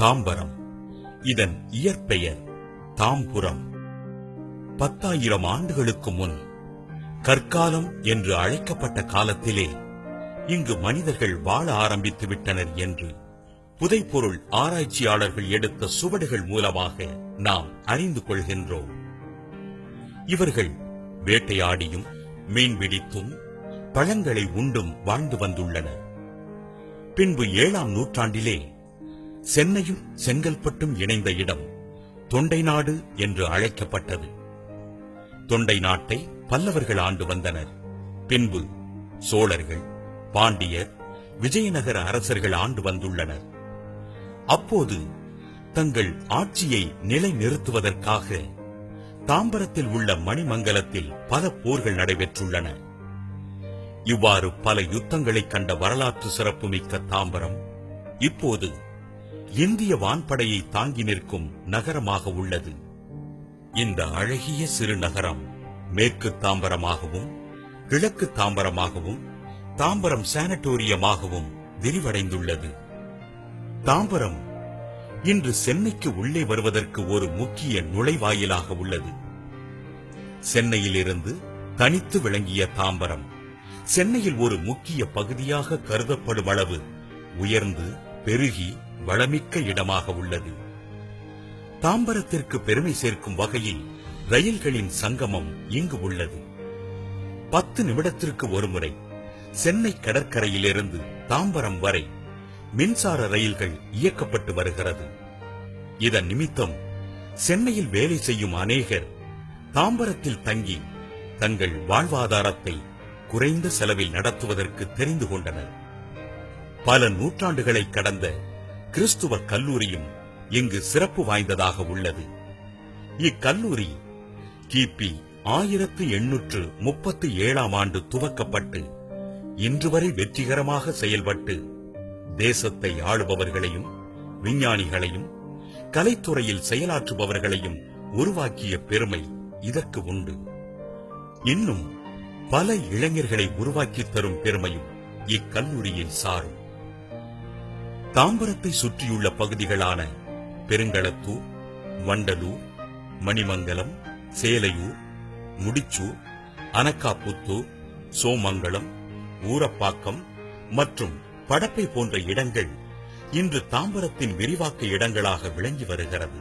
தாம்பரம், இதன் இயற்பெயர் தாம்புரம். 10,000 ஆண்டுகளுக்கு முன் கற்காலம் என்று அழைக்கப்பட்ட காலத்திலே இங்கு மனிதர்கள் வாழ ஆரம்பித்து விட்டனர் என்று புதைப்பொருள் ஆராய்ச்சியாளர்கள் எடுத்த சுவடுகள் மூலமாக நாம் அறிந்து கொள்கின்றோம். இவர்கள் வேட்டையாடியும் மீன்பிடித்தும் பழங்களை உண்டும் வாழ்ந்து வந்துள்ளனர். பின்பு 7ஆம் நூற்றாண்டிலே சென்னையும் செங்கல்பட்டும் இணைந்த இடம் தொண்டை நாடு என்று அழைக்கப்பட்டது. தொண்டை நாட்டை பல்லவர்கள் ஆண்டு வந்தனர். பின்பு சோழர்கள், பாண்டியர், விஜயநகர அரசர்கள் ஆண்டு வந்துள்ளனர். அப்போது தங்கள் ஆட்சியை நிலைநிறுத்துவதற்காக தாம்பரத்தில் உள்ள மணிமங்கலத்தில் பல போர்கள் நடைபெற்றுள்ளன. இவ்வாறு பல யுத்தங்களை கண்ட வரலாற்று சிறப்புமிக்க தாம்பரம் இப்போது இந்திய வான்படையை தாங்கி நிற்கும் நகரமாக உள்ளது. இந்த அழகிய சிறு நகரம் மேற்கு தாம்பரமாகவும் கிழக்கு தாம்பரமாகவும் தாம்பரம் சானட்டோரியமாகவும் விரிவடைந்துள்ளது. தாம்பரம் இன்று சென்னைக்கு உள்ளே வருவதற்கு ஒரு முக்கிய நுழைவாயிலாக உள்ளது. சென்னையிலிருந்து தனித்து விளங்கிய தாம்பரம் சென்னையில் ஒரு முக்கிய பகுதியாக கருதப்படும் அளவு உயர்ந்து பெருகி வளமிக்க இடமாக உள்ளது. தாம்பரத்திற்கு பெருமை சேர்க்கும் வகையில் ரயில்களின் சங்கமம் இங்கு உள்ளது. 10 நிமிடத்திற்கு ஒருமுறை சென்னை கடற்கரையிலிருந்து தாம்பரம் வரை மின்சார ரயில்கள் இயக்கப்பட்டு வருகிறது. இதன் நிமித்தம் சென்னையில் வேலை செய்யும் அநேகர் தாம்பரத்தில் தங்கி தங்கள் வாழ்வாதாரத்தை குறைந்த செலவில் நடத்துவதற்கு தெரிந்து கொண்டனர். பல நூற்றாண்டுகளை கடந்த கிறிஸ்துவ கல்லூரியும் இங்கு சிறப்பு வாய்ந்ததாக உள்ளது. இக்கல்லூரி கிபி 1837ஆம் ஆண்டு துவக்கப்பட்டு இன்று வரை வெற்றிகரமாக செயல்பட்டு தேசத்தை ஆளுபவர்களையும் விஞ்ஞானிகளையும் கலைத்துறையில் செயலாற்றுபவர்களையும் உருவாக்கிய பெருமை இதற்கு உண்டு. இன்னும் பல இளைஞர்களை உருவாக்கி தரும் பெருமையும் இக்கல்லூரியை சாரும். தாம்பரத்தை சுற்றியுள்ள பகுதிகளான பெருங்களத்தூர், வண்டலூர், மணிமங்கலம், சேலையூர், முடிச்சூர், அனக்காப்புத்தூர், சோமங்கலம், ஊரப்பாக்கம் மற்றும் படப்பை போன்ற இடங்கள் இன்று தாம்பரத்தின் விரிவாக்க இடங்களாக விளங்கி வருகிறது.